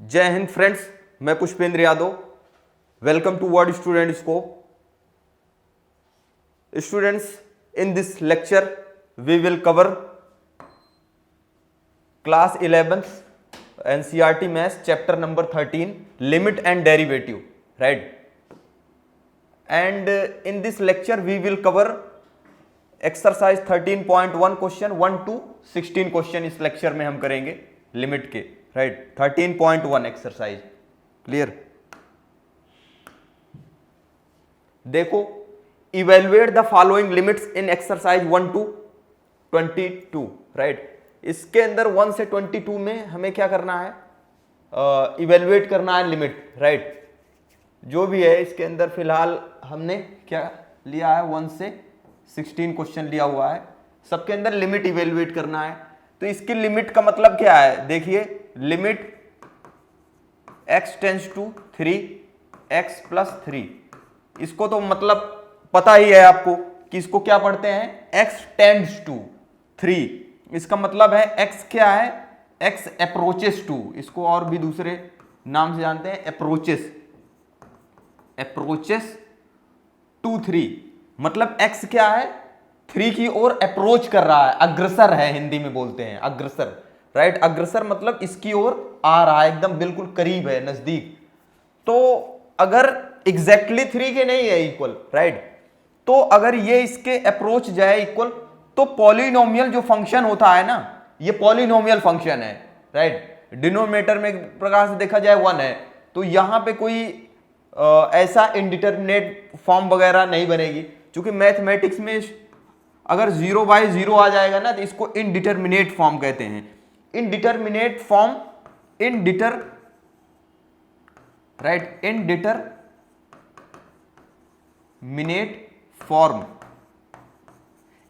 जय हिंद फ्रेंड्स, मैं Pushpendra Yadav. Welcome to word student scope. Students, in this lecture we will cover class 11th NCERT maths chapter number 13 limit and derivative, right? And in this lecture we will cover exercise 13.1 question 1 to 16 question इस lecture में हम करेंगे limit के, right? 13.1 exercise clear. देखो, evaluate the following limits in exercise 1 to 22, right? इसके अंदर 1 से 22 में हमें क्या करना है? इवेलुएट करना है लिमिट, राइट? जो भी है इसके अंदर फिलहाल हमने क्या लिया है, 1 से 16 क्वेश्चन लिया हुआ है, सबके अंदर लिमिट इवेलुएट करना है। तो इसकी लिमिट का मतलब क्या है? देखिए, limit x tends to 3 x plus 3, इसको तो मतलब पता ही है आपको कि इसको क्या पढ़ते हैं, x टेंड्स टू 3। इसका मतलब है x क्या है, x अप्रोचेस टू, इसको और भी दूसरे नाम से जानते हैं, अप्रोचेस टू 3। मतलब x क्या है, 3 की ओर अप्रोच कर रहा है, अग्रसर है, हिंदी में बोलते हैं अग्रसर, राइट? अग्रसर मतलब इसकी ओर आ रहा है, एकदम बिल्कुल करीब है, नजदीक। तो अगर एग्जैक्टली 3 के नहीं है इक्वल, राइट? तो अगर ये इसके अप्रोच जाए इक्वल, तो पॉलिनोमियल जो फंक्शन होता है ना, ये पॉलिनोमियल फंक्शन है, राइट? डिनोमिनेटर में एक प्रकार से देखा जाए 1 है, तो यहां पे कोई ऐसा इनडिटरमिनेट फॉर्म वगैरह नहीं बनेगी, क्योंकि मैथमेटिक्स में अगर 0/0 आ जाएगा ना, तो इसको इनडिटरमिनेट फॉर्म कहते हैं। इनडिटरमिनेट फॉर्म,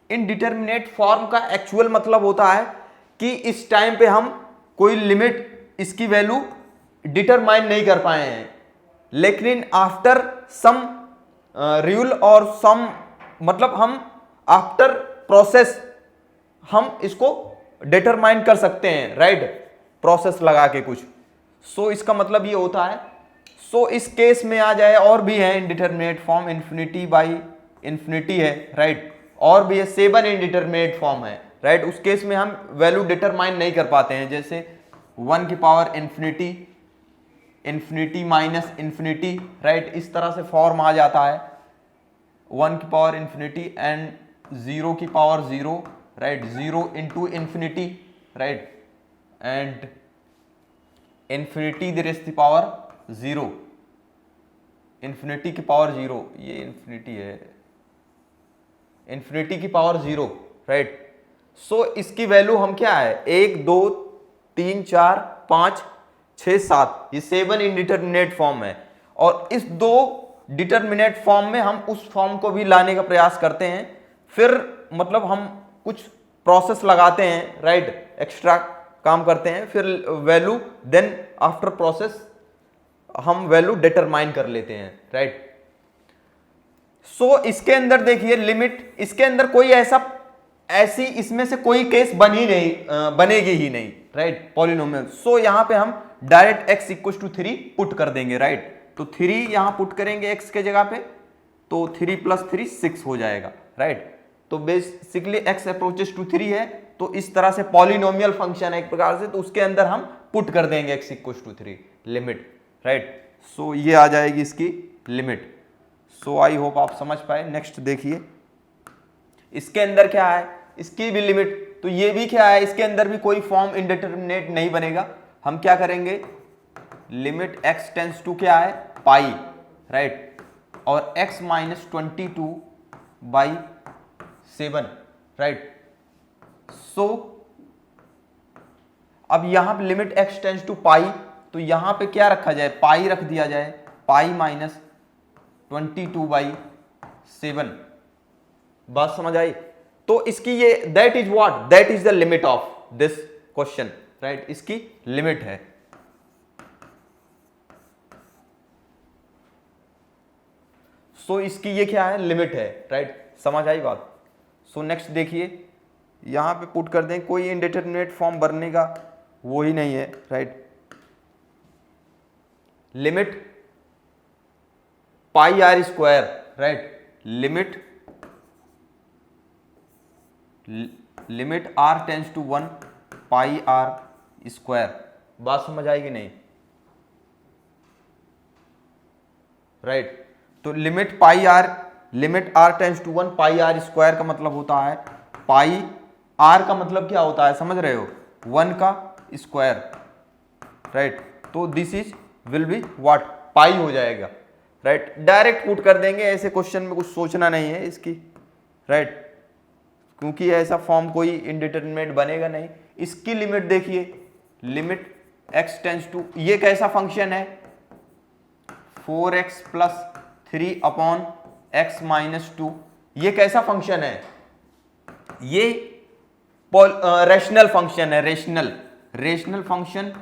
इनडिटरमिनेट फॉर्म का एक्चुअल मतलब होता है कि इस टाइम पे हम कोई लिमिट, इसकी वैल्यू डिटरमाइन नहीं कर पाए हैं, लेकिन आफ्टर सम रूल और सम, मतलब हम आफ्टर प्रोसेस हम इसको डिटरमाइन कर सकते हैं, राइट? प्रोसेस लगा के कुछ। सो इसका मतलब ये होता है। सो इस केस में आ जाए, और भी है indeterminate form, infinity by infinity है, राइट? और भी है 7 इनडिटरमिनेट फॉर्म है, राइट? उस केस में हम वैल्यू डिटरमाइन नहीं कर पाते हैं, जैसे 1 की power infinity, infinity minus infinity, right? इस तरह से फॉर्म आ जाता है। 1 की पावर इन्फिनिटी एंड 0 की power 0, right? 0 into infinity, right? And infinity the raise to power 0, infinity की पावर 0, ये इन्फिनिटी है, इन्फिनिटी की पावर 0, राइट? सो इसकी वैल्यू हम क्या है, 1 2 3 4 5 6 7, ये 7 इनडिटरमिनेट फॉर्म है। और इस 2 डिटरमिनेट फॉर्म में हम उस फॉर्म को भी लाने का प्रयास करते हैं, फिर मतलब हम कुछ प्रोसेस लगाते हैं, राइट? एक्स्ट्रा काम करते हैं, फिर वैल्यू, देन आफ्टर प्रोसेस हम वैल्यू डिटरमाइन कर लेते हैं, राइट? सो इसके अंदर देखिए लिमिट, इसके अंदर कोई ऐसी इसमें से कोई केस बनेगी ही नहीं, राइट? पॉलिनोमियल। सो यहां पे हम direct x equal to 3 put कर देंगे, राइट? तो 3 यहां पुट करेंगे x के जगह पे, तो 3 प्लस 3 6 हो जाएगा, राइट? तो बेसिकली x अप्रोचेस टू 3 है, तो इस तरह से पॉलिनोमियल फंक्शन है एक प्रकार से, तो उसके अंदर हम पुट कर देंगे x equal to 3 limit, right? So ये आ जाएगी इसकी लिमिट। सो आई होप आप समझ पाए। नेक्स्ट देखिए, इसके अंदर क्या है, इसकी भी लिमिट, तो ये भी क्या है, इसके अंदर भी कोई फॉर्म इंडिटरमिनेट नहीं बनेगा। हम क्या करेंगे, लिमिट x टेंस टू क्या है, पाई, राइट? और x माइनस 22/7, राइट? सो अब यहां पे लिमिट x टेंस टू पाई, तो यहां पे क्या रखा जाए, पाई रख दिया जाए, पाई माइनस 22/7। बात समझ आई? तो इसकी ये that is what, that is the limit of this question, right? इसकी लिमिट है। सो इसकी ये क्या है, लिमिट है, राइट? समझ आई बात? सो नेक्स्ट देखिए, यहां पे पुट कर दें, कोई इनडिटरमिनेट फॉर्म बनने का वो ही नहीं है, right? Limit pi r square, right, limit r tends to 1 pi r square. बात समझ आएगी नहीं, राइट। तो limit r tends to 1 pi r square का मतलब होता है, पाई आर का मतलब क्या होता है समझ रहे हो, 1 का स्क्वायर, राइट। तो this is will be what, pi हो जाएगा, राइट। डायरेक्ट पुट कर देंगे, ऐसे क्वेश्चन में कुछ सोचना नहीं है इसकी, राइट, क्योंकि ऐसा फॉर्म कोई इनडिटरमिनेट बनेगा नहीं। इसकी लिमिट देखिए, लिमिट x टेंस टू, ये कैसा फंक्शन है, 4x plus 3 upon x minus 2, ये कैसा फंक्शन है, ये रेशनल फंक्शन है, rational function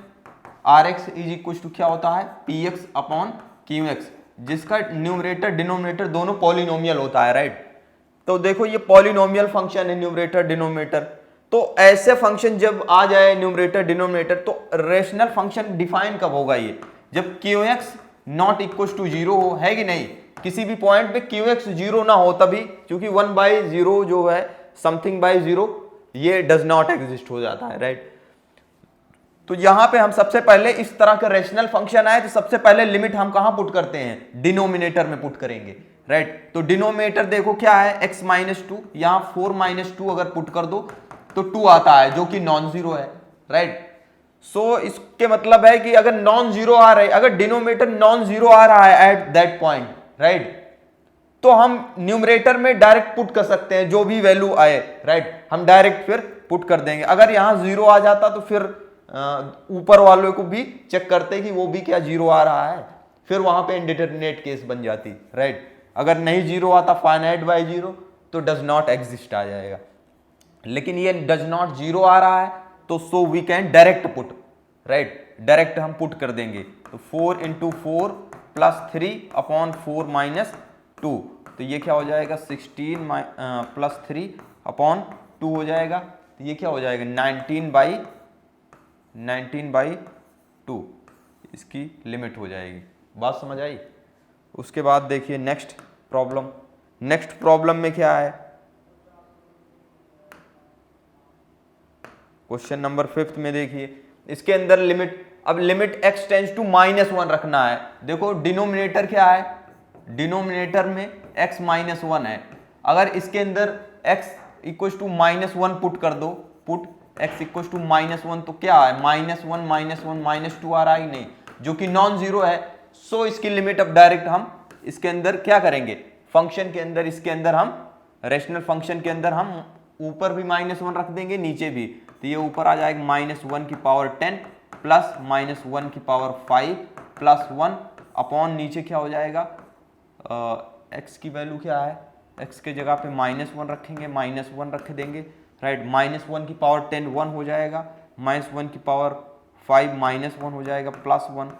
Rx is equal to क्या होता है, Px अपॉन Qx, जिसका न्यूमरेटर डिनोमिनेटर दोनों पॉलिनोमियल होता है, राइट। तो देखो ये पॉलिनोमियल फंक्शन है, न्यूमरेटर डिनोमिनेटर। तो ऐसे फंक्शन जब आ जाए न्यूमरेटर डिनोमिनेटर, तो रेशनल फंक्शन डिफाइन कब होगा, ये जब Qx नॉट इक्वल टू 0 हो, है कि नहीं, किसी भी पॉइंट पे Qx 0 ना हो तभी, क्योंकि 1/0 जो है समथिंग बाय 0, ये डज नॉट एग्जिस्ट हो जाता है, राइट। तो यहां पे हम सबसे पहले इस तरह का रेशनल फंक्शन आए तो सबसे पहले लिमिट हम कहां पुट करते हैं, डिनोमिनेटर में पुट करेंगे, राइट। तो डिनोमिनेटर देखो क्या है, x माइनस 2, यहां 4 माइनस 2 अगर पुट कर दो तो 2 आता है, जो कि नॉन जीरो है, राइट। सो इसके मतलब है कि अगर नॉन जीरो आ रहा है, अगर डिनोमिनेटर नॉन जीरो आ रहा है एट दैट पॉइंट, राइट, तो हम न्यूमरेटर में डायरेक्ट पुट कर सकते हैं जो भी वैल्यू आए, राइट, हम डायरेक्ट फिर पुट कर देंगे। अगर यहां 0 आ जाता तो फिर ऊपर वालों को भी चेक करते कि वो भी क्या 0 आ रहा है, फिर वहां पे इनडिटरमिनेट केस बन जाती, राइट। अगर नहीं 0 आता, फाइनाइट बाय 0, तो डज नॉट एग्जिस्ट आ जाएगा। लेकिन ये डज नॉट 0 आ रहा है, तो so we can direct put, right, direct हम पुट कर देंगे। तो 4 इंटू 4 प्लस 3 अपॉन 4 माइनस 2, तो ये क्या हो जाएगा, 16 प्लस 3 अपॉन 2 हो जाएगा, तो ये क्या हो जाएगा, 19/2 इसकी लिमिट हो जाएगी। बात समझ आई। उसके बाद देखिए नेक्स्ट प्रॉब्लम में क्या है, क्वेश्चन नंबर 5 में देखिए, इसके अंदर लिमिट x टेंस टू -1 रखना है। देखो डिनोमिनेटर क्या है, डिनोमिनेटर में x -1 है, अगर इसके अंदर x इक्वल टू -1 पुट कर दो, पुट x इक्वल टू -1, तो क्या है, -1 -2 आ रहा ही नहीं, जो कि नॉन जीरो है। सो इसकी लिमिट अब डायरेक्ट हम इसके अंदर क्या करेंगे, फंक्शन के अंदर, इसके अंदर हम रेशनल फंक्शन के अंदर हम ऊपर भी -1 रख देंगे, नीचे भी, तो ये ऊपर आ जाएगा -1 की पावर 10 प्लस -1 की पावर 5 प्लस 1 अपॉन नीचे क्या हो जाएगा, x की वैल्यू क्या है, x के जगह पे -1 रखेंगे, -1 रख देंगे, राइट। -1 की पावर 10 1 हो जाएगा, -1 की पावर 5 -1 हो जाएगा, प्लस 1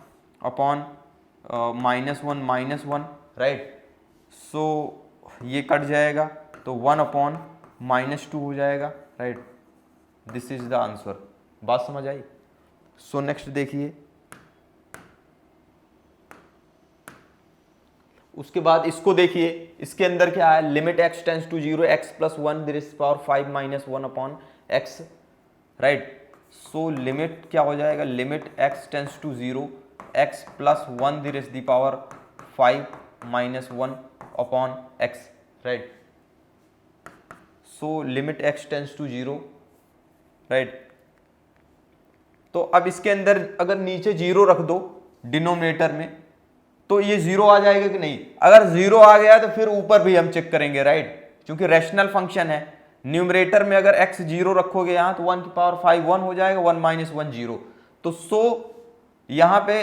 अपॉन -1, राइट। सो ये कट जाएगा, तो 1 अपॉन -2 हो जाएगा, right. This is the answer. बात समझ आई। सो नेक्स्ट देखिए, उसके बाद इसको देखिए, इसके अंदर क्या है, limit x tends to 0 x plus 1 the power 5 minus 1 upon x, right. So limit क्या हो जाएगा, limit x tends to 0 x plus 1 the power 5 minus 1 upon x, right. So limit x tends to 0, right. तो अब इसके अंदर अगर नीचे 0 रख दो डिनोमिनेटर में, तो ये 0 आ जाएगा कि नहीं, अगर 0 आ गया तो फिर ऊपर भी हम चेक करेंगे, राइट, क्योंकि रैशनल फंक्शन है। न्यूमरेटर में अगर x 0 रखोगे यहां, तो 1 की पावर 5 1 हो जाएगा, 1 माइनस 1 0, तो सो यहां पे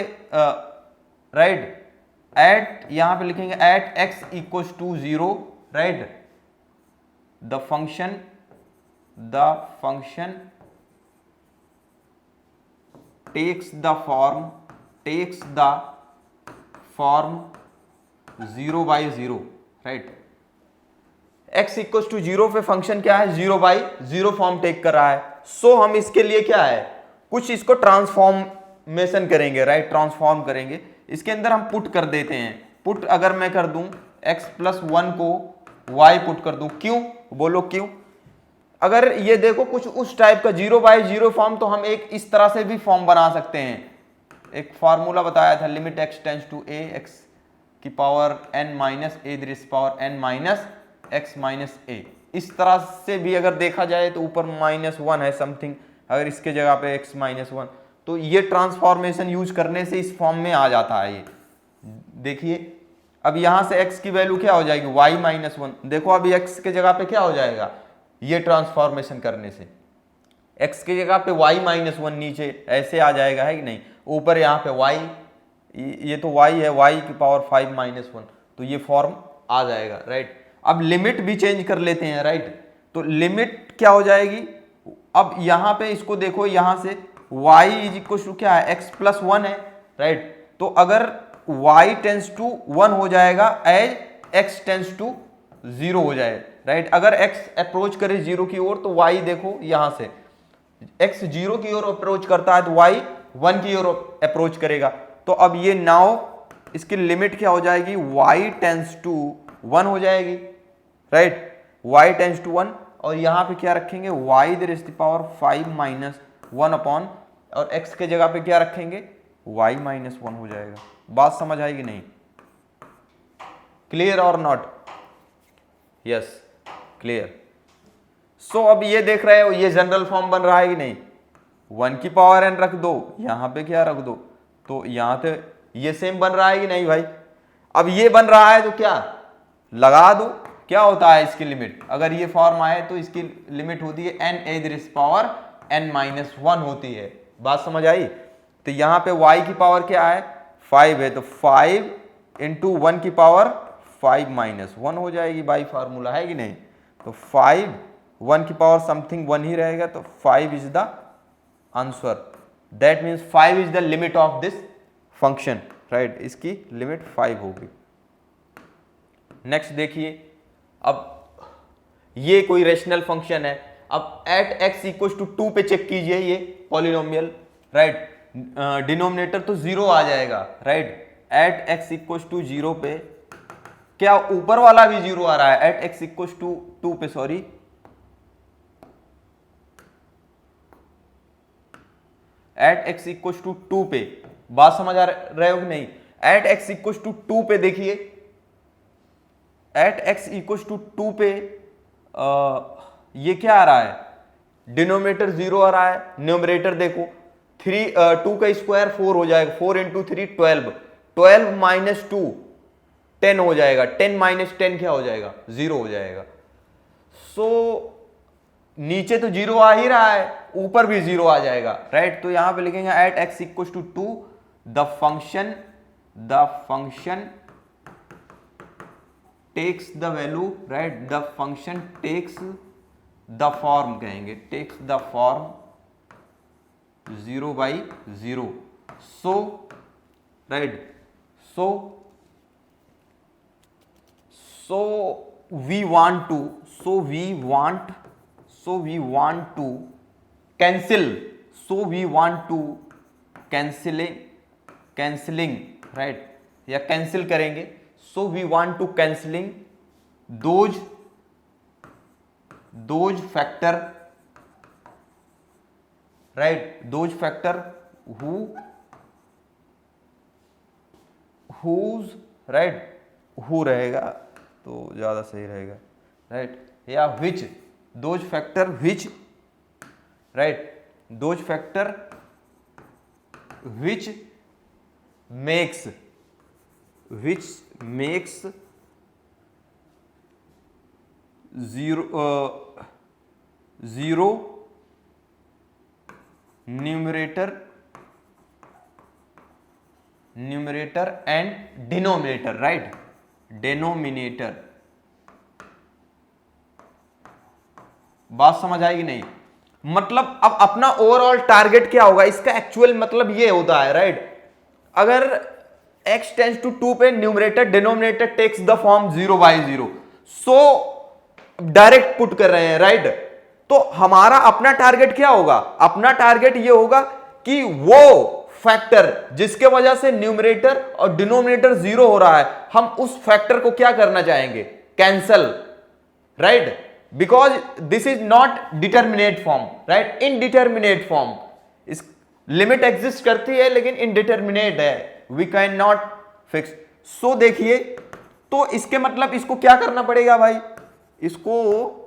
राइट, एट यहां पे लिखेंगे at x equal to 0, right, the function takes the form 0/0, right. x equal to 0 पे फंक्शन क्या है, 0/0 फॉर्म टेक कर रहा है। सो हम इसके लिए क्या है, कुछ इसको ट्रांसफॉर्मेशन करेंगे, राइट, ट्रांसफॉर्म करेंगे। इसके अंदर हम पुट कर देते हैं। पुट अगर मैं कर दूं x+1 को y पुट कर दूं, क्यों बोलो क्यों? अगर ये देखो कुछ उस टाइप का 0/0 फॉर्म, तो हम एक इस तरह से भी फॉर्म बना सकते हैं। एक फार्मूला बताया था, limit x tends to a x की power n minus a the power n minus x minus a। इस तरह से भी अगर देखा जाए तो ऊपर -1 है समथिंग, अगर इसके जगह पे x-1, तो ये ट्रांसफॉर्मेशन यूज करने से इस फॉर्म में आ जाता है। ये देखिए अब यहां से x की वैल्यू क्या हो जाएगी, y-1। देखो अभी x के जगह पे क्या हो जाएगा, ये ट्रांसफॉर्मेशन करने से x की जगह पे y-1 नीचे ऐसे आ जाएगा, है कि नहीं? ऊपर यहाँ पे y, ये तो y है, y की पावर 5-1, तो ये फॉर्म आ जाएगा, राइट। अब लिमिट भी चेंज कर लेते हैं, राइट। तो लिमिट क्या हो जाएगी, अब यहाँ पे इसको देखो, यहाँ से y इज इक्वल टू क्या है, x+1 है, राइट। तो अगर y टेंस टू 1 हो जाएगा एज x टेंस टू 0 हो जाए, राइट। अगर x अप्रोच करे 0 की ओर, तो y देखो यहाँ से x 0 की ओर अप्रोच करता है तो y 1 की ओर अप्रोच करेगा। तो अब ये नाउ इसकी लिमिट क्या हो जाएगी, y टेंस टू 1 हो जाएगी, राइट। y टेंस टू 1, और यहाँ पे क्या रखेंगे, y द पावर 5-1 अपॉन, और x के जगह पे क्या रखेंगे, y-1 हो जाएगा। बात समझ आएगी नहीं? क्लियर और नॉट? Yes clear. सो अब ये देख रहे हो, ये जनरल फॉर्म बन रहा है कि नहीं, 1 की पावर n रख दो, यहां पे क्या रख दो, तो यहां पे ये सेम बन रहा है कि नहीं भाई? अब ये बन रहा है तो क्या लगा दो, क्या होता है इसकी लिमिट, अगर ये फॉर्म आए तो इसकी लिमिट होती है n(n-1) होती है। बात समझ आई? तो यहाँ पे y की पावर क्या है, 5 है, तो 5 × 1 की पावर 5-1 हो जाएगी बाई फार्मूला, है कि नहीं? तो 5 1 की पावर समथिंग 1 ही रहेगा, तो 5 is the answer. That means 5 is the limit of this function, right. इसकी लिमिट 5 होगी। नेक्स्ट देखिए, अब ये कोई रेशनल फंक्शन है। अब एट x = 2 पे चेक कीजिए ये पॉलिनोमियल, राइट। डिनोमिनेटर तो 0 आ जाएगा, राइट। एट x = 0 पे क्या ऊपर वाला भी 0 आ रहा है, एट x = 2 पे, सॉरी, एट x = 2 पे। बात समझ आ रहे हो कि नहीं? एट x = 2 पे देखिए, एट x = 2 पे ये क्या आ रहा है, डिनोमिनेटर 0 आ रहा है, न्यूमरेटर देखो 2 का स्क्वायर 4 हो जाएगा, 4 × 3 12, 12 - 2 10 हो जाएगा, 10 - 10 क्या हो जाएगा, 0 हो जाएगा। सो नीचे तो 0 आ ही रहा है, ऊपर भी 0 आ जाएगा, राइट। तो यहां पे लिखेंगे at x = 2 the function takes the value, right, the function takes the form, कहेंगे takes the form 0/0। So right, so we want to cancelling, right, या कैंसिल करेंगे। so we want to cancelling those factor, right, those factor whose, right, who रहेगा तो ज्यादा सही रहेगा, right, या which, those factor which, right, those factor which makes zero numerator and denominator, right, denominator। बात समझ आएगी नहीं? मतलब अब अपना ओवरऑल टारगेट क्या होगा, इसका एक्चुअल मतलब ये होता है, राइट। अगर x टेंड्स टू 2 पे numerator denominator takes the form 0/0, so direct put कर रहे हैं, राइट। तो हमारा अपना टारगेट क्या होगा, अपना टारगेट ये होगा कि वो फैक्टर जिसके वजह से न्यूमरेटर और डिनोमिनेटर जीरो हो रहा है, हम उस फैक्टर को क्या करना चाहेंगे, cancel, right, because this is not determinate form, right, indeterminate form. इस लिमिट एग्जिस्ट करती है लेकिन इनडिटर्मिनेट है, वी कैन नॉट फिक्स। सो देखिए, तो इसके मतलब इसको क्या करना पड़ेगा भाई, इसको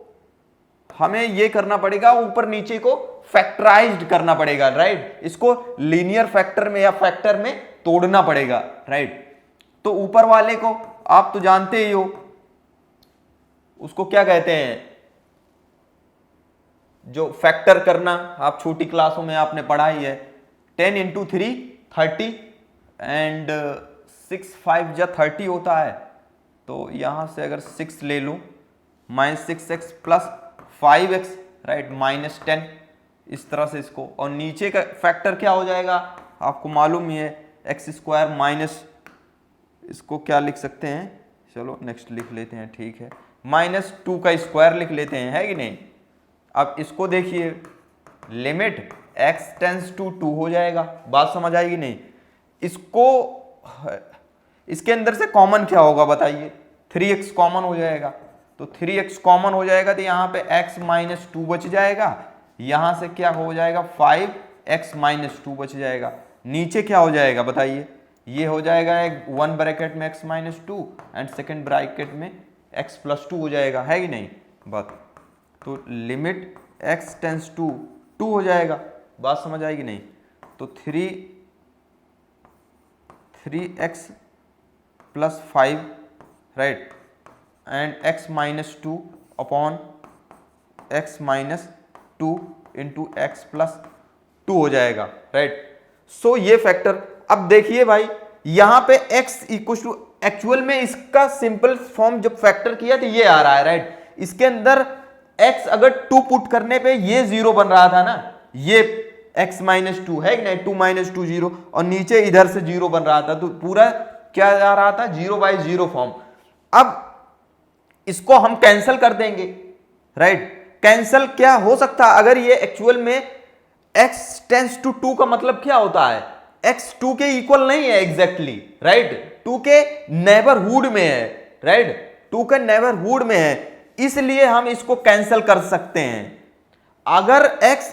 हमें ये करना पड़ेगा, ऊपर नीचे को फैक्टराइज्ड करना पड़ेगा, राइट, इसको लीनियर फैक्टर में या फैक्टर में तोड़ना पड़ेगा, राइट। तो ऊपर वाले को आप तो जानते ही हो, उसको क्या कहते हैं, जो फैक्टर करना, आप छोटी क्लासों में आपने पढ़ा ही है, 10 इंटू 3 30 एंड 6 5 जा 30 होता है। तो यहां से अगर 6 ले लूं, -6x प्लस 5x, राइट, -10, इस तरह से इसको, और नीचे का फैक्टर क्या हो जाएगा आपको मालूम ही है, x स्क्वायर माइनस, इसको क्या लिख सकते हैं, चलो नेक्स्ट लिख लेते हैं, ठीक है, -2 का स्क्वायर लिख लेते हैं, है कि नहीं। अब इसको देखिए, लिमिट x टेंस टू 2 हो जाएगा, बात समझ आएगी नहीं। इसको, इसके अंदर से कॉमन क्या होगा बताइए, 3x कॉमन हो जाएगा, तो 3x कॉमन हो जाएगा तो यहाँ पे x माइनस 2 बच जाएगा, यहां से क्या हो जाएगा 5x माइनस 2 बच जाएगा, नीचे क्या हो जाएगा बताइए, ये हो जाएगा 1 ब्रैकेट में x minus 2 and second bracket में x प्लस 2 हो जाएगा, है कि नहीं बात। तो लिमिट x टेंस टू 2 हो जाएगा, बात समझ आएगी नहीं। तो 3x plus 5, right, and x minus 2 upon x minus 2 into x plus 2 हो जाएगा, राइट। सो ये फैक्टर, अब देखिए भाई यहां पे x इक्वल टू, एक्चुअल में इसका सिंपल फॉर्म जब फैक्टर किया तो ये आ रहा है, राइट, इसके अंदर x अगर 2 पुट करने पे ये 0 बन रहा था ना, ये x माइनस 2 है कि नहीं, 2 माइनस 2 0, और नीचे इधर से 0 बन रहा था, तो पूरा क्या आ रहा था, 0/0 फॉर्म। अब इसको हम कैंसिल कर देंगे, राइट, कैंसिल क्या हो सकता है, अगर ये एक्चुअल में x टेंस टू 2 का मतलब क्या होता है, x 2 के इक्वल नहीं है एग्जैक्टली, राइट, 2 के नेबरहुड में है, राइट, 2 के नेबरहुड में है, इसलिए हम इसको कैंसिल कर सकते हैं। अगर x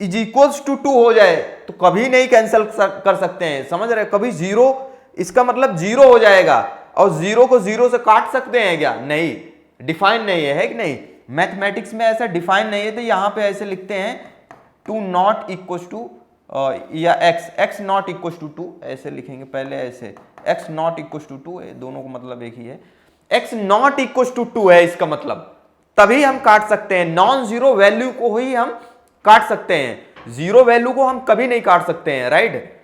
इज इक्वल्स टू 2 हो जाए तो कभी नहीं कैंसिल कर सकते हैं, समझ रहे, कभी 0, इसका मतलब 0 हो जाएगा, और 0 को 0 से काट सकते हैं क्या, नहीं, डिफाइन नहीं है कि नहीं, मैथमेटिक्स में ऐसा डिफाइन नहीं है। तो यहां पे ऐसे लिखते हैं 2 नॉट इक्वल टू, या x नॉट इक्वल टू 2, ऐसे लिखेंगे पहले, ऐसे x नॉट इक्वल टू 2, दोनों का मतलब एक ही है, x नॉट इक्वल टू 2 है इसका मतलब, तभी हम काट सकते हैं, नॉन जीरो वैल्यू को ही हम काट सकते हैं, जीरो वैल्यू को हम कभी नहीं काट सकते हैं, राइट।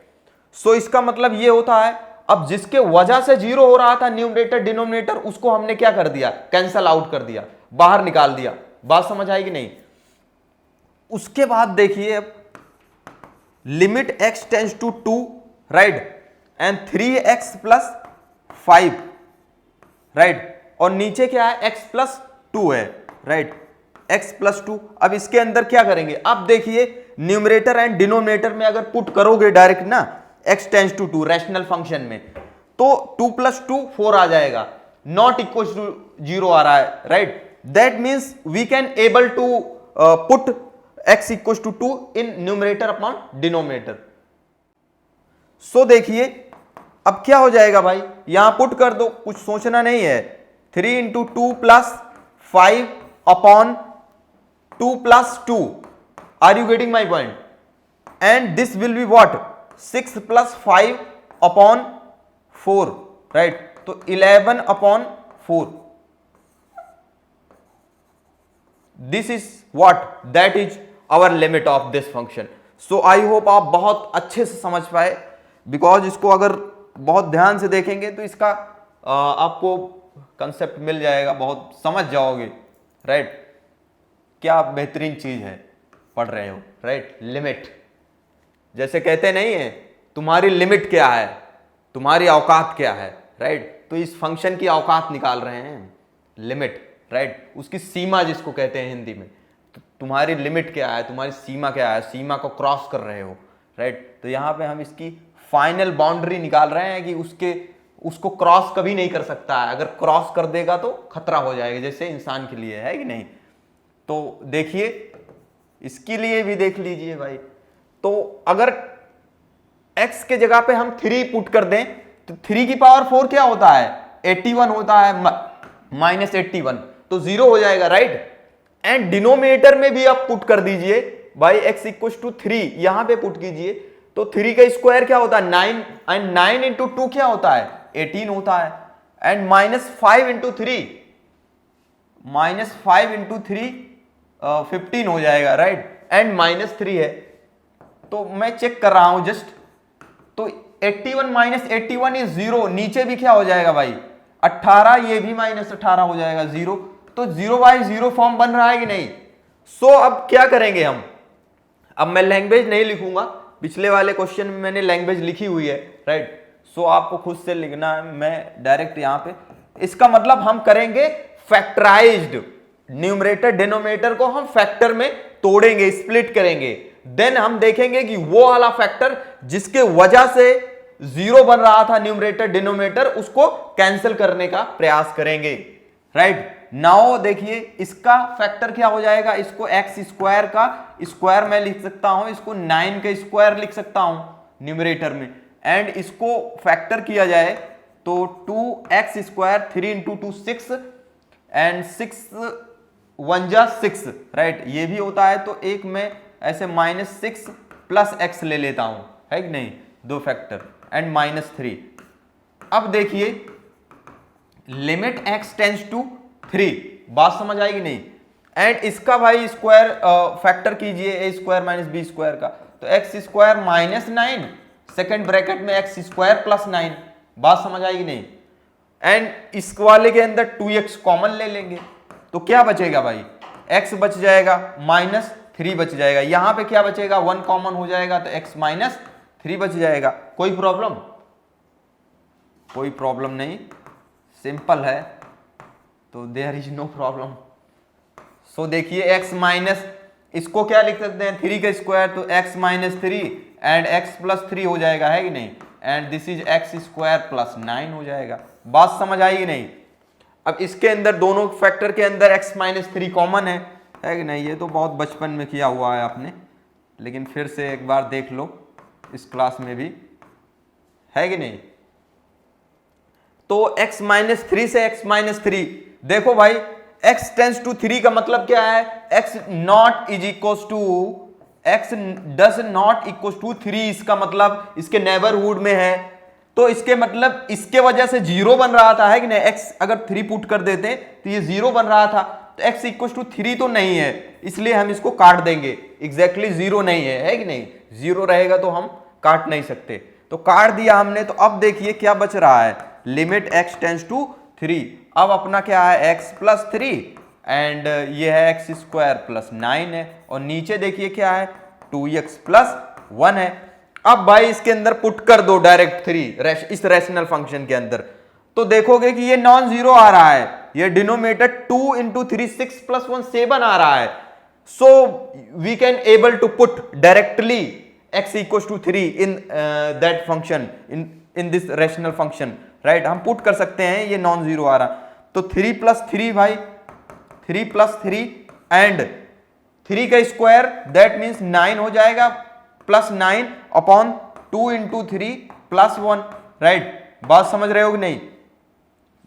सो इसका मतलब ये होता है, अब जिसके वजह से 0 हो रहा था न्यूमरेटर डिनोमिनेटर, उसको हमने क्या कर दिया, कैंसल आउट कर दिया, बाहर निकाल दिया, बात समझ आएगी नहीं। उसके बाद देखिए, अब limit x tends to 2, right, and 3x plus 5, right, और नीचे क्या है, x प्लस 2 है, राइट, x प्लस 2। अब इसके अंदर क्या करेंगे, अब देखिए न्यूमरेटर एंड डिनोमिनेटर में अगर पुट करोगे डायरेक्ट ना, x tends to 2 rational function में, तो 2 प्लस 2 4 आ जाएगा, नॉट इक्वल टू 0 आ रहा है, right, that means we can able to put x equal to 2 in numerator upon denominator. So देखिए अब क्या हो जाएगा भाई, यहां पुट कर दो, कुछ सोचना नहीं है, 3 into 2 plus 5 upon 2 plus 2, are you getting my point, and this will be what, 6 plus 5 upon 4, right, तो 11 upon 4, this is what, that is our limit of this function. So I hope आप बहुत अच्छे से समझ पाए, because इसको अगर बहुत ध्यान से देखेंगे तो इसका आपको कंसेप्ट मिल जाएगा, बहुत समझ जाओगे, राइट, क्या बेहतरीन चीज है, पढ़ रहे हो, राइट, लिमिट, जैसे कहते नहीं है तुम्हारी लिमिट क्या है, तुम्हारी औकात क्या है, राइट, तो इस फंक्शन की औकात निकाल रहे हैं, लिमिट, राइट, उसकी सीमा जिसको कहते हैं हिंदी में, तो तुम्हारी लिमिट क्या है, तुम्हारी सीमा क्या है, सीमा को क्रॉस कर रहे हो, राइट। तो यहाँ पे हम इसकी फाइनल बाउंड्री निकाल रहे हैं कि उसको क्रॉस कभी नहीं कर सकता है, अगर क्रॉस कर देगा तो खतरा हो जाएगा, जैसे इंसान के लिए है कि नहीं। तो देखिए इसके लिए भी देख लीजिए भाई, तो अगर x के जगह पे हम 3 पुट कर दें तो 3 की पावर 4 क्या होता है, 81 होता है, माइनस 81, तो 0 हो जाएगा, राइट। एंड डिनोमिनेटर में भी आप पुट कर दीजिए भाई, x इक्वल टू 3 यहां पे पुट कीजिए, तो 3 का स्क्वायर क्या होता है 9, एंड 9 इंटू 2 क्या होता है 18 होता है, and minus 5 into 3, minus 5 into 3 15 हो जाएगा, राइट। एंड माइनस 3 है, तो मैं चेक कर रहा हूं जस्ट, तो 81 माइनस 81 इज 0, नीचे भी क्या हो जाएगा भाई 18, ये भी माइनस 18 हो जाएगा 0, तो 0 बाई 0 फॉर्म बन रहा है कि नहीं। सो अब क्या करेंगे हम, अब मैं लैंग्वेज नहीं लिखूंगा, पिछले वाले क्वेश्चन में मैंने लैंग्वेज लिखी हुई है, राइट। सो आपको खुद से लिखना है, मैं डायरेक्ट यहां पे, इसका मतलब हम करेंगे फैक्टराइज्ड, न्यूमरेटर डिनोमिनेटर को हम फैक्टर में तोड़ेंगे, स्प्लिट करेंगे, देन हम देखेंगे कि वो वाला फैक्टर जिसके वजह से 0 बन रहा था न्यूमरेटर डिनोमिनेटर, उसको कैंसिल करने का प्रयास करेंगे, राइट। नाउ देखिए इसका फैक्टर क्या हो जाएगा, इसको एक्स स्क्वायर का स्क्वायर मैं लिख सकता हूं, इसको 9 का स्क्वायर लिख सकता हूं न्यूमरेटर में, एंड इसको फैक्टर किया जाए तो 2x स्क्वायर 3 इंटू 2 6, एंड 6 1 जा 6, राइट, ये भी होता है। तो एक मैं ऐसे -6 प्लस x ले लेता हूं, है कि नहीं, 2 फैक्टर, एंड -3। अब देखिए लिमिट x टेंड्स टू 3, बात समझ आएगी नहीं, एंड इसका भाई स्क्वायर फैक्टर कीजिए a square minus b square का, तो x स्क्वायर -9 सेकेंड ब्रैकेट में x स्क्वायर प्लस 9, बात समझ आएगी नहीं, एंड इस वाले के अंदर 2x कॉमन ले लेंगे, तो क्या बचेगा भाई x बच जाएगा, -3 बच जाएगा, यहां पे क्या बचेगा 1 कॉमन हो जाएगा, तो x -3 बच जाएगा। कोई प्रॉब्लम, कोई प्रॉब्लम नहीं, सिंपल है, तो देयर इज नो प्रॉब्लम। सो देखिए x माइनस, इसको क्या लिख सकते हैं 3 का स्क्वायर, तो x -3 एंड x प्लस 3 हो जाएगा, है कि नहीं, and this is x square plus 9 हो जाएगा, बात समझ आएगी नहीं। अब इसके अंदर दोनों फैक्टर के अंदर x -3 कॉमन है कि नहीं, ये तो बहुत बचपन में किया हुआ है आपने, लेकिन फिर से एक बार देख लो इस क्लास में भी, है कि नहीं। तो x -3 से x -3, देखो भाई x टेंड्स टू 3 का मतलब क्या है, x not is equal to, x does not equal to 3, इसका मतलब इसके नेबरहुड में है, तो इसके मतलब इसके वजह से 0 बन रहा था, है कि नहीं, x अगर 3 पुट कर देते तो ये 0 बन रहा था, तो x इक्वल टू 3 तो नहीं है, इसलिए हम इसको काट देंगे, एग्जैक्टली 0 नहीं है कि नहीं, 0 रहेगा तो हम काट नहीं सकते, तो काट दिया हमने। तो अब देखिए क्या बच रहा है, लिमिट x टेंड्स टू 3, अब अपना क्या है x प्लस 3, एंड ये है x स्क्वायर प्लस 9 है, और नीचे देखिए क्या है 2x प्लस 1 है। अब भाई इसके अंदर पुट कर दो डायरेक्ट 3 इस रैशनल फंक्शन के अंदर, तो देखोगे कि ये नॉन जीरो आ रहा है, ये डिनोमिनेटर 2 इंटू 3 6 प्लस 1 7 आ रहा है, so we can able to put directly x equal to 3 in that function, in this rational function, right, हम पुट कर सकते हैं, ये नॉन जीरो आ रहा, तो 3 प्लस 3 भाई 3 प्लस 3 एंड 3 का स्क्वायर दैट मीन्स 9 हो जाएगा, plus 9 upon 2 into 3 plus 1, right, बात समझ रहे हो कि नहीं।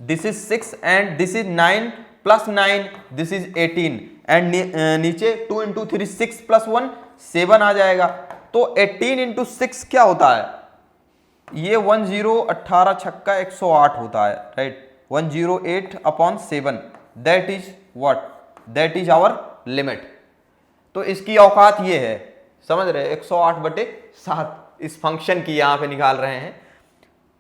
This is 6 and this is 9 plus 9, this is 18, and नीचे 2 इंटू 3 6 प्लस 1 7 आ जाएगा, तो 18 इंटू 6 क्या होता है, ये 10 18 छक्का 108 होता है, right, 108 upon 7, that is what, that is our limit. तो इसकी औकात ये है, समझ रहे, 108/7 इस फंक्शन की यहां पे निकाल रहे हैं,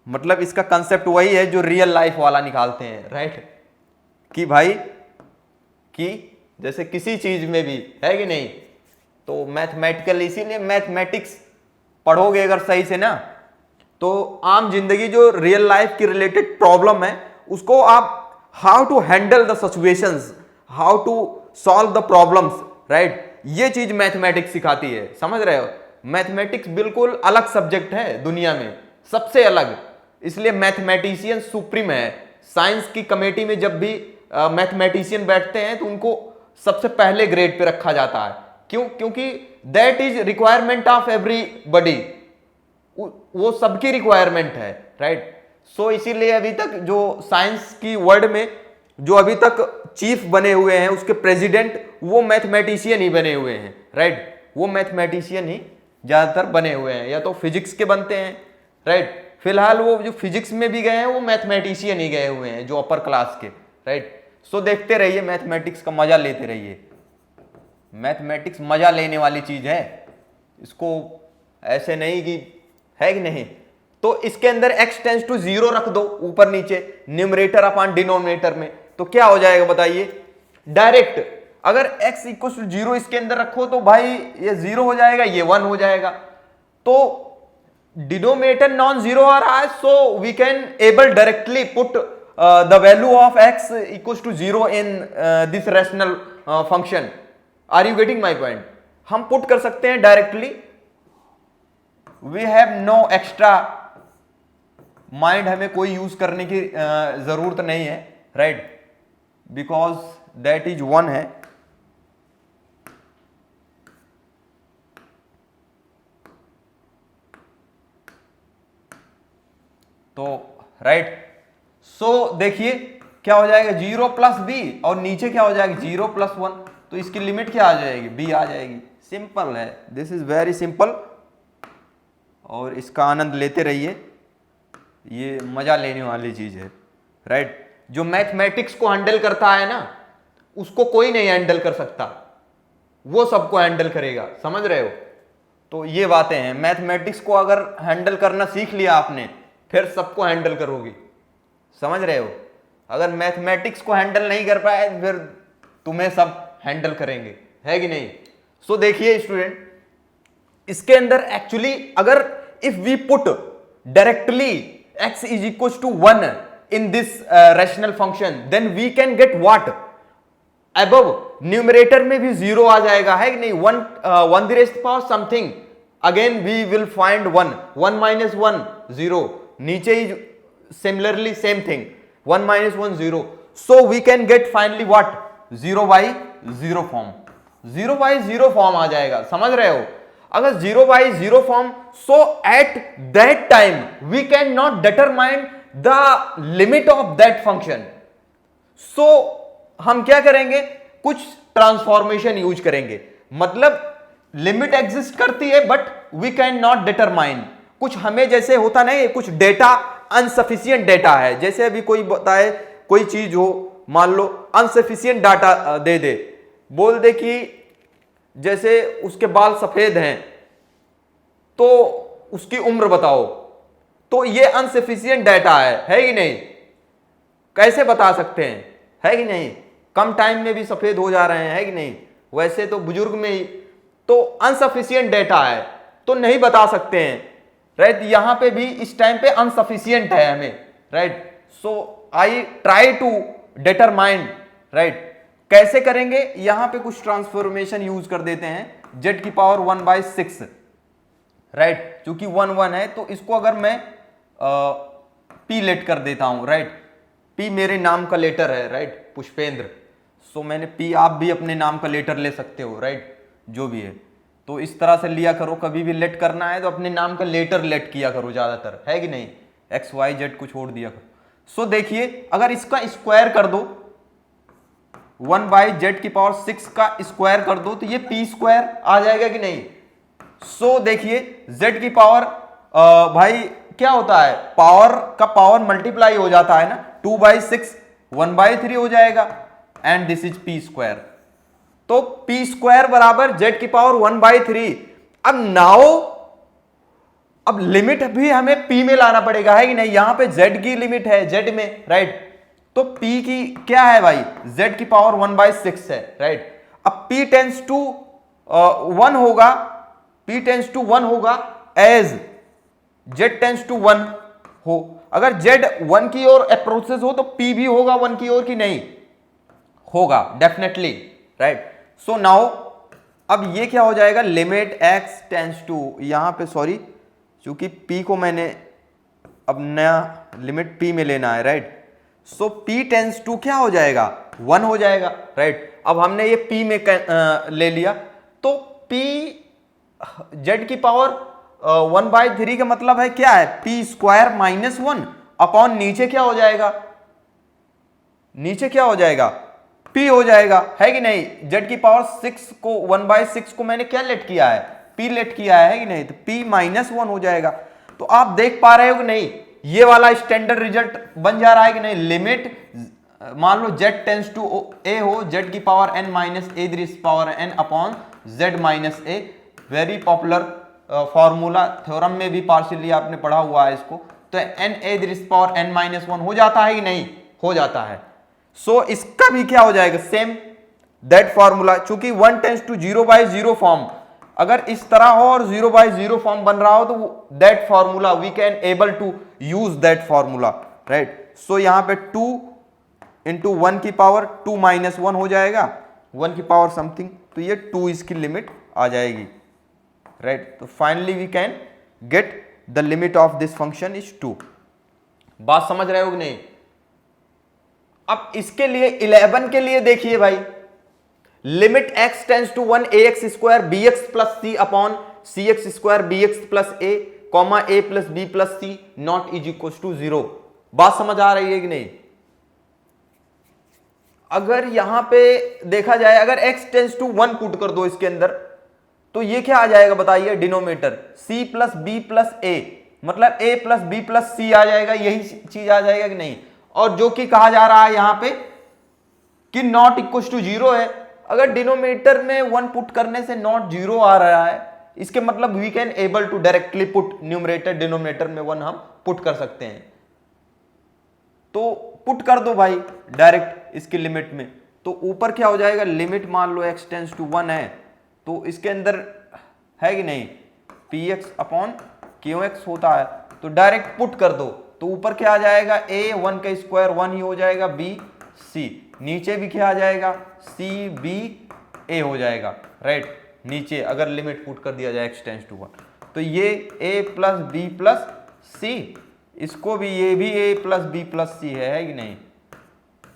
मतलब इसका कंसेप्ट वही है जो रियल लाइफ वाला निकालते हैं, राइट, कि भाई कि जैसे किसी चीज में भी, है कि नहीं, तो मैथमेटिकल, इसीलिए मैथमेटिक्स पढ़ोगे अगर सही से ना, तो आम जिंदगी जो रियल लाइफ की रिलेटेड प्रॉब्लम है उसको आप how to handle the situations, how to solve the problems, right, ये चीज मैथमेटिक्स सिखाती है, समझ रहे हो। मैथमेटिक्स बिल्कुल अलग सब्जेक्ट है दुनिया में, सबसे अलग, इसलिए मैथमेटिशियन सुप्रीम है। साइंस की कमेटी में जब भी मैथमेटिशियन बैठते हैं तो उनको सबसे पहले ग्रेड पे रखा जाता है। क्यों? क्योंकि that is requirement of everybody, वो सबकी रिक्वायरमेंट है, राइट। सो इसीलिए अभी तक जो साइंस की वर्ल्ड में जो अभी तक चीफ बने हुए हैं, उसके प्रेसिडेंट वो मैथमेटिशियन ही बने हुए हैं, राइट। वो मैथमेटिशियन ही ज्यादातर बने हुए हैं, या तो फिजिक्स के बनते हैं, राइट। फिलहाल वो जो फिजिक्स में भी गए हैं वो मैथमेटिशियन ही गए हुए हैं, जो अपर क्लास के, राइट। सो देखते रहिए, मैथमेटिक्स का मजा लेते रहिए। मैथमेटिक्स मजा लेने वाली चीज है, इसको ऐसे नहीं कि है कि नहीं। तो इसके अंदर x टेंस टू 0 रख दो ऊपर नीचे, न्यूमरेटर अपॉन डिनोमिनेटर में, तो क्या हो जाएगा बताइए? डायरेक्ट अगर x इक्वल टू 0 इसके अंदर रखो तो भाई ये 0 हो जाएगा, ये 1 हो जाएगा। तो डिनोमिनेटर नॉन जीरो आ रहा है, so we can able directly put the value of x equal to 0 in this rational function. Are you getting my point? हम पुट कर सकते हैं directly, we have no extra mind, हमें कोई use करने की जरूरत नहीं है, राइट, बिकॉज दैट इज 1 है। तो राइट, सो देखिए क्या हो जाएगा, 0 प्लस बी, और नीचे क्या हो जाएगा 0 प्लस 1, तो इसकी लिमिट क्या आ जाएगी? बी आ जाएगी। सिंपल है, दिस इज वेरी सिंपल, और इसका आनंद लेते रहिए, ये मजा लेने वाली चीज है, राइट। जो मैथमेटिक्स को हैंडल करता है ना, उसको कोई नहीं हैंडल कर सकता, वो सबको हैंडल करेगा, समझ रहे हो? तो ये बातें हैं, मैथमेटिक्स को अगर हैंडल करना सीख लिया आपने, फिर सबको हैंडल करोगी, समझ रहे हो? अगर मैथमेटिक्स को हैंडल नहीं कर पाए फिर तुम्हें सब हैंडल करेंगे, है कि नहीं? सो देखिए स्टूडेंट, इसके अंदर एक्चुअली अगर if we put directly x is equal to 1 in this rational function, then we can get what? Above numerator में भी 0 आ जाएगा, है कि नहीं? 1 the raised power something, again we will find 1 minus 1 0, नीचे ही similarly same thing, 1 minus 1 0, so we can get finally what? 0 by 0 form, 0 by 0 form आ जाएगा, समझ रहे हो? अगर 0 by 0 form, so at that time we can not determine the limit of that function. So हम क्या करेंगे? कुछ ट्रांसफॉर्मेशन यूज करेंगे, मतलब लिमिट एग्जिस्ट करती है but we can not determine. कुछ हमें जैसे होता नहीं, कुछ डेटा अनसफिशिएंट डेटा है, जैसे अभी कोई बताए कोई चीज हो, मान लो अनसफिशिएंट डाटा दे दे, बोल दे कि जैसे उसके बाल सफेद हैं तो उसकी उम्र बताओ, तो ये अनसफिशिएंट डाटा है कि नहीं? कैसे बता सकते हैं, है कि नहीं? कम टाइम में भी सफेद हो जा रहे हैं, है कि नहीं? वैसे तो बुजुर्ग में ही, तो अनसफिशिएंट डेटा है तो नहीं बता सकते हैं, राइट। यहां पे भी इस टाइम पे अनसफिशिएंट है हमें, राइट। So I try to determine, right. कैसे करेंगे? यहां पे कुछ ट्रांसफॉर्मेशन यूज कर देते हैं, z की पावर 1/6, राइट। चूंकि 1 1 है तो इसको अगर मैं p लेट कर देता हूं, राइट। p मेरे नाम का लेटर है, राइट, पुष्पेंद्र। सो मैंने p, आप भी अपने नाम का लेटर ले सकते हो, राइट, जो भी है। तो इस तरह से लिया करो, कभी भी लेट करना है तो अपने नाम का लेटर लेट किया करो ज्यादातर, है कि नहीं? x y z को छोड़ दिया करो। सो देखिए, अगर इसका स्क्वायर कर दो, 1/z की पावर 6 का स्क्वायर कर दो तो ये p स्क्वायर आ जाएगा कि नहीं? सो देखिए, z की पावर भाई क्या होता है, पावर का पावर मल्टीप्लाई हो जाता है ना, 2/6 1/3 हो जाएगा, and this is p square. तो p स्क्वायर बराबर z की पावर 1/3। अब नाउ अब लिमिट भी हमें p में लाना पड़ेगा, है कि नहीं? यहां पे z की लिमिट है z में, राइट। तो p की क्या है भाई? z की पावर 1/6 है, राइट। अब p टेंस टू 1 होगा, p टेंस टू 1 होगा एज z टेंस टू 1 हो। अगर z 1 की ओर अप्रोचेस हो तो p भी होगा 1 की ओर, की नहीं होगा? Definitely, right. सो नाउ अब ये क्या हो जाएगा, लिमिट x टेंस टू, यहां पे सॉरी चूंकि p को मैंने अब नया लिमिट p में लेना है, right. So p tends to क्या हो जाएगा, 1 हो जाएगा, राइट। अब हमने ये p में ले लिया, तो p z की पावर 1/3 का मतलब है क्या है, p स्क्वायर माइनस 1 अपॉन नीचे क्या हो जाएगा, नीचे क्या हो जाएगा, p हो जाएगा, है कि नहीं। z की पावर 6 को 1/6 को मैंने क्या लेट किया है, p लेट किया है कि नहीं, तो p माइनस 1 हो जाएगा। तो आप देख पा रहे हो कि नहीं, ये वाला स्टैंडर्ड रिजल्ट बन जा रहा है कि नहीं। लिमिट मान लो z टेंस टू a हो, z की power n minus a this power n upon z minus a, very popular formula, theorem में भी पार्शियली आपने पढ़ा हुआ है इसको। तो n a this power n minus 1 हो जाता है कि नहीं, हो जाता है। सो इसका भी क्या हो जाएगा, सेम दैट फॉर्मूला, चूंकि 1 टेंस टू 0/0 फॉर्म, अगर इस तरह हो और 0/0 फॉर्म बन रहा हो तो that formula we can able to use that formula, right. So यहां पे 2 इंटू 1 की पावर 2 माइनस 1 हो जाएगा, 1 की पावर समथिंग, तो ये 2 इसकी लिमिट आ जाएगी, राइट। तो finally we can get the limit of this function is 2। बात समझ रहे हो कि नहीं। अब इसके लिए 11 के लिए देखिए भाई, limit x tends to 1 ax square bx plus c upon cx square bx plus a comma a plus b plus c not is equal to 0। बात समझ आ रही है कि नहीं। अगर यहां पे देखा जाए, अगर x टेंस टू 1 पुट कर दो इसके अंदर, तो ये क्या आ जाएगा बताइए, denominator c plus b plus a, मतलब a plus b plus c आ जाएगा, यही चीज आ जाएगा कि नहीं। और जो कि कहा जा रहा है यहां पे कि नॉट इक्वल टू 0 है। अगर डिनोमिनेटर में 1 पुट करने से नॉट 0 आ रहा है, इसके मतलब we can able to directly put numerator denominator में 1 हम पुट कर सकते हैं। तो पुट कर दो भाई डायरेक्ट इसकी लिमिट में, तो ऊपर क्या हो जाएगा, लिमिट मान लो x टेंस टू 1 है, तो इसके अंदर है कि नहीं px अपॉन qx होता है, तो डायरेक्ट पुट कर दो, तो ऊपर क्या आ जाएगा, a 1 का स्क्वायर 1 ही हो जाएगा, b c, नीचे भी क्या आ जाएगा, c b a हो जाएगा, राइट। नीचे अगर लिमिट पुट कर दिया जाए x टेंस टू 1, तो ये a plus b plus c, इसको भी ये भी a plus b plus c है कि नहीं,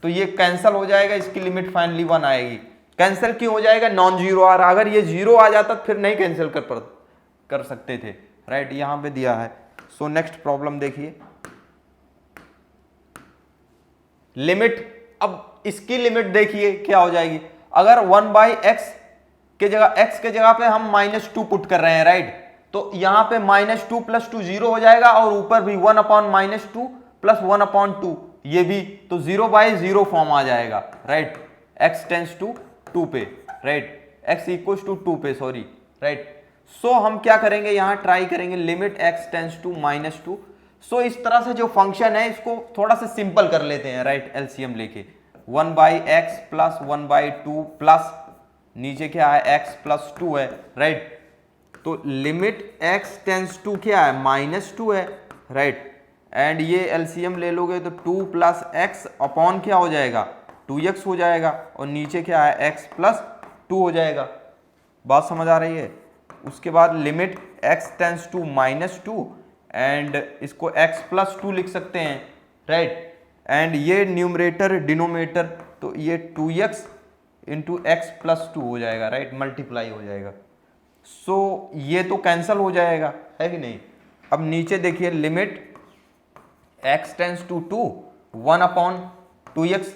तो ये कैंसिल हो जाएगा, इसकी लिमिट फाइनली 1 आएगी। कैंसिल क्यों हो जाएगा, नॉन जीरो आ रहा, अगर ये 0 आ जाता तो फिर नहीं कैंसिल कर सकते थे, राइट। यहां पे दिया है। सो नेक्स्ट प्रॉब्लम देखिए, लिमिट, अब इसकी लिमिट देखिए क्या हो जाएगी। अगर 1/x के जगह, x के जगह पे हम -2 पुट कर रहे हैं, राइट, तो यहां पे -2 प्लस 2 0 हो जाएगा, और ऊपर भी 1 अपॉन -2 प्लस 1 अपॉन 2, ये भी, तो 0/0 फॉर्म आ जाएगा, राइट। x टेंस टू 2 पे, राइट, x इक्वल्स टू 2 पे, सॉरी, राइट। सो हम क्या करेंगे, यहां ट्राई करेंगे लिमिट x टेंस टू -2। सो इस तरह से जो फंक्शन है इसको थोड़ा सा सिंपल कर लेते हैं, राइट, एलसीएम लेके 1/x प्लस 1/2 प्लस नीचे क्या है x प्लस 2 है, राइट। तो लिमिट x टेंस टू क्या है, -2 है, राइट। एंड ये एलसीएम ले लोगे तो 2 प्लस x अपॉन क्या हो जाएगा, 2x हो जाएगा, और नीचे क्या है x प्लस 2 हो जाएगा। बात समझ आ रही है। उसके बाद limit x tends to -2, and इसको x प्लस 2 लिख सकते हैं, राइट। एंड ये न्यूमरेटर डिनोमिनेटर, तो ये 2x इंटू एक्स प्लस 2 हो जाएगा, राइट, मल्टीप्लाई हो जाएगा। सो ये तो कैंसल हो जाएगा, है कि नहीं। अब नीचे देखिए, limit x tends to 2 1 upon 2x,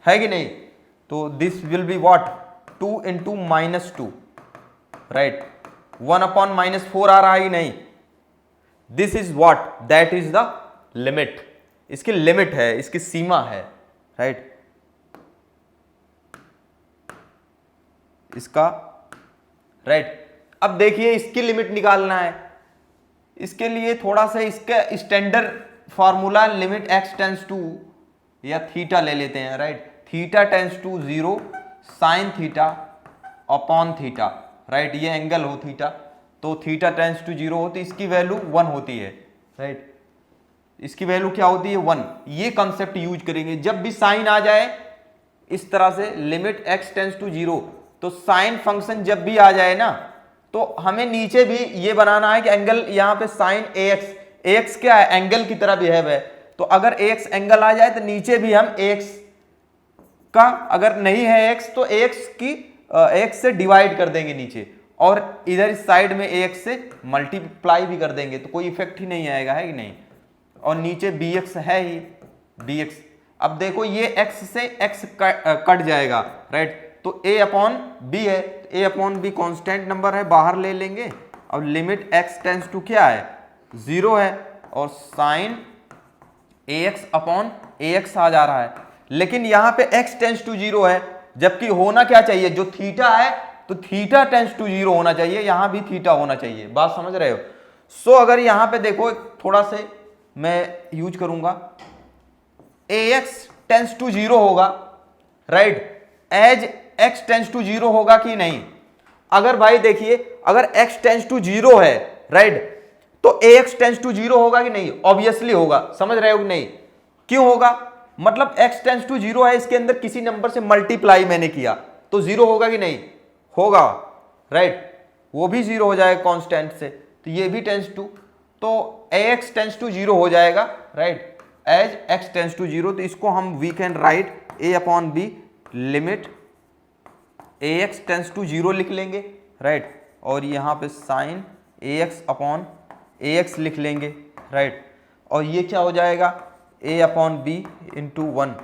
है कि नहीं, तो this will be what, 2 into -2, right, 1 upon -4 आ रहा है कि नहीं, this is what, that is the limit, इसकी लिमिट है, इसकी सीमा है, राइट, इसका, राइट। अब देखिए इसकी लिमिट निकालना है, इसके लिए थोड़ा सा इसका standard formula limit x tends to या थीटा ले लेते हैं, right, theta tends to 0 sine theta upon theta, right, ये एंगल हो थीटा, तो थीटा टेंस टू 0 होती, इसकी वैल्यू 1 होती है, राइट, इसकी वैल्यू क्या होती है 1। ये कॉन्सेप्ट यूज करेंगे जब भी साइन आ जाए इस तरह से, लिमिट x टेंस टू 0 तो साइन फंक्शन जब भी आ जाए ना, तो हमें नीचे भी ये बनाना है कि एंगल यहाँ पे साइन AX क्या है, एंगल की तरह बिहेव है। तो अगर AX एंगल आ जाए तो नीचे भी हम AX का, अगर नहीं है AX तो AX से डिवाइड कर देंगे नीचे, और इधर इस साइड में AX से मल्टीप्लाई भी कर देंगे, तो कोई इफेक्ट ही नहीं आएगा, है कि नहीं। और नीचे BX है ही, BX। अब देखो ये x से x कट जाएगा, राइट। तो a अपॉन b है, a upon b constant number है, बाहर ले लेंगे। अब लिमिट x टेंस टू क्या है, 0 है, और साइन ax अपॉन ax आ जा रहा है। लेकिन यहां पे x टेंस टू 0 है, जबकि होना क्या चाहिए, जो थीटा है तो थीटा टेंस टू 0 होना चाहिए, यहां भी थीटा होना चाहिए। बात समझ रहे हो। सो अगर यहां पे देखो थोड़ा से मैं यूज करूंगा, ax टेंस टू 0 होगा, right, as x tends to 0 होगा कि नहीं। अगर भाई देखिए, अगर x टेंस टू 0 है, राइट, तो ax टेंस टू 0 होगा कि नहीं, ऑब्वियसली होगा। समझ रहे हो कि नहीं, क्यों होगा, मतलब x टेंस टू 0 है, इसके अंदर किसी नंबर से मल्टीप्लाई मैंने किया तो 0 होगा कि नहीं, होगा, राइट, वो भी 0 हो जाएगा कांस्टेंट से, तो ये भी टेंस टू, तो ax टेंस टू 0 हो जाएगा, right, as x tends to 0। तो इसको हम we can write a upon b limit ax tends to 0 लिख लेंगे, राइट, और यहाँ पे साइन ax अपॉन ax लिख लेंगे, राइट, और ये क्या हो जाएगा, a अपॉन बी इंटू 1,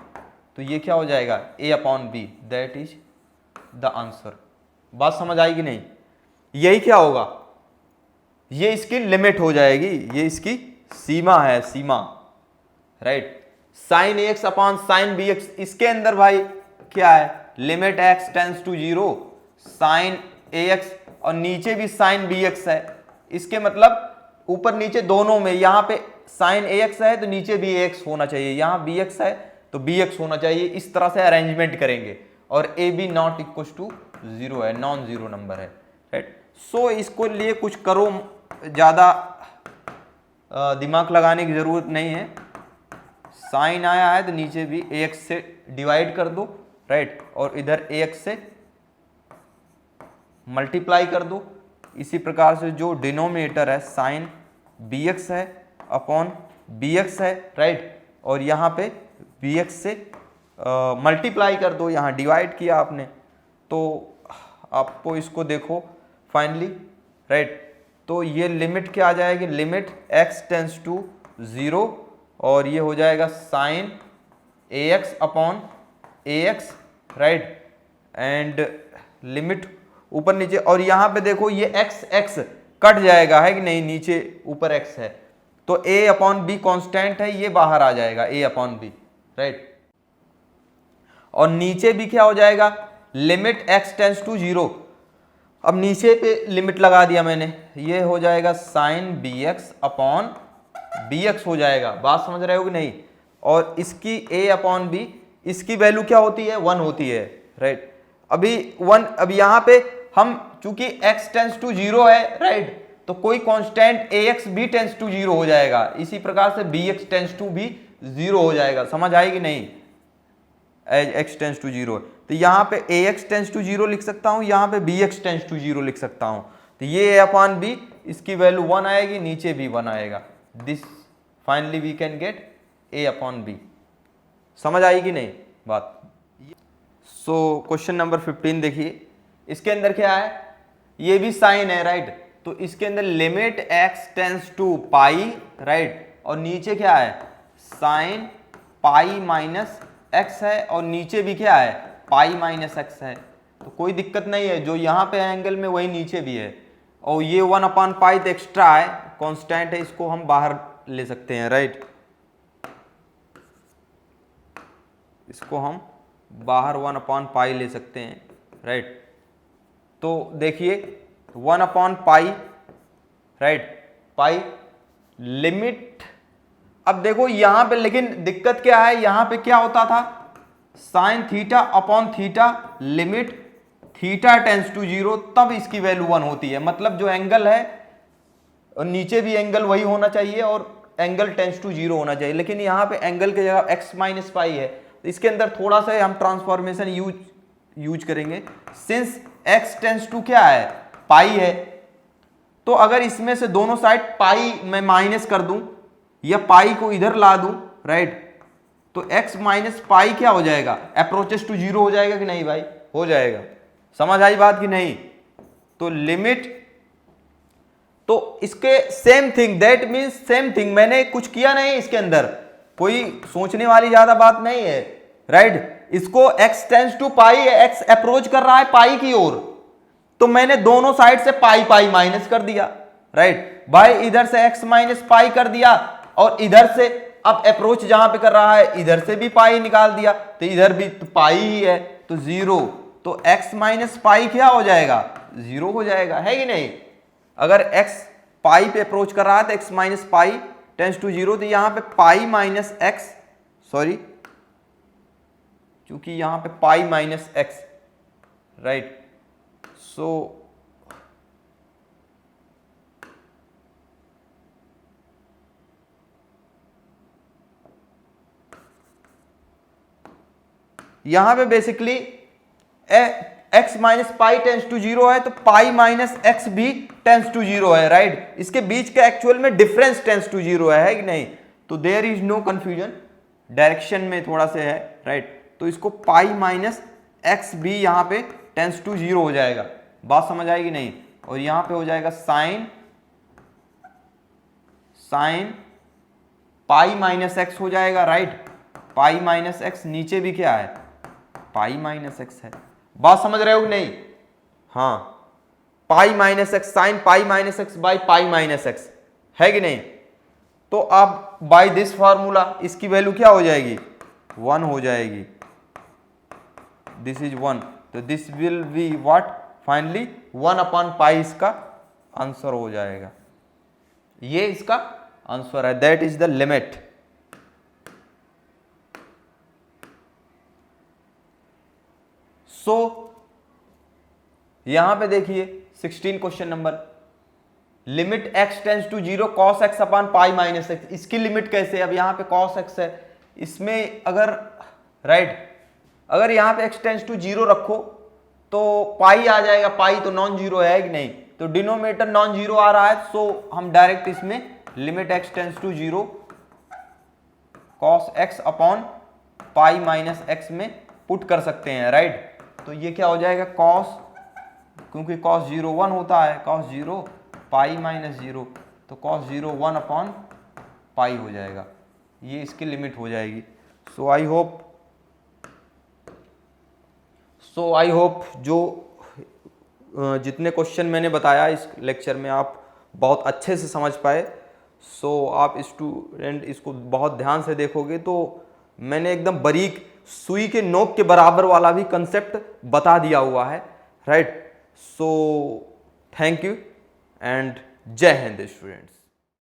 तो ये क्या हो जाएगा, a upon b, that is the answer. बात समझ आई कि नहीं, यही क्या होगा, ये इसकी लिमिट हो जाएगी, ये इसकी सीमा है, सीमा, right. Sine ax upon sine bx, इसके अंदर भाई क्या है, limit x tends to 0 sine ax, और नीचे भी साइन bx है, इसके मतलब ऊपर नीचे दोनों में, यहाँ पे साइन ax है तो नीचे भी ax होना चाहिए, यहाँ bx है तो bx होना चाहिए। इस तरह से अरेंजमेंट करेंगे, और a b not equal to 0 है, नॉन जीरो नंबर है, राइट। सो इसको लिए कुछ करो, ज़्यादा दिमाग लगाने की ज़रूरत नहीं है। साइन आया है तो नीचे भी ax से डिवाइड कर दो, राइट, और इधर ax से मल्टीप्लाई कर दो। इसी प्रकार से जो डिनोमिनेटर है साइन bx है अपॉन bx है, राइट, और यहाँ पे bx से मल्टीप्लाई कर दो, यहाँ डिवाइड किया आपने, तो आपको इसको देखो फाइनली, राइट, तो ये लिमिट क्या आ जाएगी, लिमिट x टेंस टू 0, और ये हो जाएगा sine ax upon ax, right, and limit ऊपर नीचे, और यहाँ पे देखो ये x कट जाएगा, है कि नहीं, नीचे ऊपर x है, तो a अपॉन बी कॉन्स्टेंट है, ये बाहर आ जाएगा a अपॉन बी, राइट, और नीचे भी क्या हो जाएगा, लिमिट x टेंस टू 0। अब नीचे पे लिमिट लगा दिया मैंने, ये हो जाएगा साइन bx अपॉन bx हो जाएगा। बात समझ रहे हो कि नहीं, और इसकी a अपॉन बी, इसकी वैल्यू क्या होती है, 1 होती है, राइट। अभी 1, अब यहाँ पे हम चूंकि x टेंस टू 0 है, राइट, तो कोई कांस्टेंट ax भी टेंस टू 0 हो जाएगा, इसी प्रकार से bx टेंस टू भी 0 हो जाएगा। समझ आएगी नहीं, एज x टेंस टू 0, तो यहाँ पे ax टेंस टू 0 लिख सकता हूँ, यहाँ पे bx टेंस टू 0 लिख सकता हूँ, तो ये a अपॉन बी, इसकी वैल्यू 1 आएगी, नीचे भी 1 आएगा, this finally we can get a upon b. समझ आएगी नहीं बात। सो क्वेश्चन नंबर 15 देखिए, इसके अंदर क्या है, ये भी साइन है, राइट, तो इसके अंदर limit x tends to pi, right, और नीचे क्या है, साइन पाई माइनस x है, और नीचे भी क्या है, पाई माइनस x है, तो कोई दिक्कत नहीं है, जो यहाँ पे एंगल में वही नीचे भी है, और ये 1 अपॉन पाई तो एक्स्ट्रा है, कांस्टेंट है, इसको हम बाहर ले सकते हैं, राइट, इसको हम बाहर 1 अपॉन पाई ले सकते हैं, राइट। तो देखिए 1 अपॉन पाई, राइट, पाई लिमिट, अब देखो यहाँ पे लेकिन दिक्कत क्या है, यहाँ पे क्या होता था, sine theta upon theta limit theta tends to 0, तब इसकी वैल्यू 1 होती है, मतलब जो एंगल है और नीचे भी एंगल वही होना चाहिए और एंगल टेंस टू 0 होना चाहिए, लेकिन यहाँ पे एंगल की जगह x माइनस पाई है, तो इसके अंदर थोड़ा सा हम ट्रांसफॉर्मेशन यूज यूज करेंगे। सिंस x टेंस टू क्या है, पाई है, तो अगर इसमें से दोनों साइड पाई मैं माइनस कर दूं या पाई को इधर ला दूं, राइट, तो x माइनस पाई क्या हो जाएगा, अप्रोचेस टू जीरो हो जाएगा कि नहीं भाई, हो जाएगा। समझ आई बात कि नहीं? तो लिमिट, तो इसके same thing, that means same thing, मैंने कुछ किया नहीं इसके अंदर, कोई सोचने वाली ज्यादा बात नहीं है, राइट। इसको x टेंस टू पाई है, x अप्रोच कर रहा है पाई की ओर, तो मैंने दोनों साइड से पाई पाई माइनस कर दिया, राइट भाई, इधर से x माइनस पाई कर दिया और इधर से अब अप्रोच जहां पे कर रहा है इधर से भी पाई निकाल दिया, तो इधर भी तो पाई ही है, तो जीरो, तो x माइनस पाई क्या हो जाएगा, जीरो हो जाएगा, है कि नहीं? अगर x पाई पे अप्रोच कर रहा है तो x minus pi tends to zero, तो यहां पे पाई माइनस एक्स, सॉरी, क्योंकि यहां पे pi minus x, right, so यहां पे basically x minus pi tends to zero है, तो पाई माइनस एक्स भी टेंस टू जीरो है, राइट। इसके बीच का एक्चुअल में डिफरेंस टेंस टू जीरो है कि नहीं? तो there is no confusion, direction में थोड़ा से है, राइट। तो इसको पाई माइनस एक्स भी यहां पे टेंस टू जीरो हो जाएगा, बात समझ आएगी नहीं? और यहां पे हो जाएगा साइन पाई माइनस एक्स हो जाएगा, राइट। पाई माइनस एक्स, नीचे भी क्या है, पाई माइनस एक्स है, बात समझ रहे हो कि नहीं? हाँ, पाई minus x, sine pi minus x by pi minus x, है कि नहीं? तो अब बाय दिस फार्मूला इसकी वैल्यू क्या हो जाएगी, 1 हो जाएगी, दिस इज 1, तो this will be what, finally 1 upon pi इसका आंसर हो जाएगा, ये इसका आंसर है, that is the limit. So यहां पे देखिए 16 question number, limit x tends to zero cos x upon pi minus x, इसकी लिमिट कैसे? अब यहां पे कॉस एक्स है, इसमें अगर राइट अगर यहां पे x टेंस टू जीरो रखो तो पाई आ जाएगा, पाई तो नॉन जीरो है कि नहीं? तो डिनोमिनेटर नॉन जीरो आ रहा है, सो हम डायरेक्ट इसमें limit x tends to zero cos x upon pi minus x में पुट कर सकते हैं, राइट। तो ये क्या हो जाएगा, कॉस, क्योंकि कॉस जीरो 1 होता है, cos zero pi minus zero, तो कॉस जीरो 1 अपॉन पाई हो जाएगा, ये इसकी लिमिट हो जाएगी। सो आई होप जो जितने क्वेश्चन मैंने बताया इस लेक्चर में आप बहुत अच्छे से समझ पाए। सो आप स्टूडेंट इसको बहुत ध्यान से देखोगे तो मैंने एकदम बारीक सुई के नोक के बराबर वाला भी कंसेप्ट बता दिया हुआ है, right. So thank you and जय हिंद स्टूडेंट्स।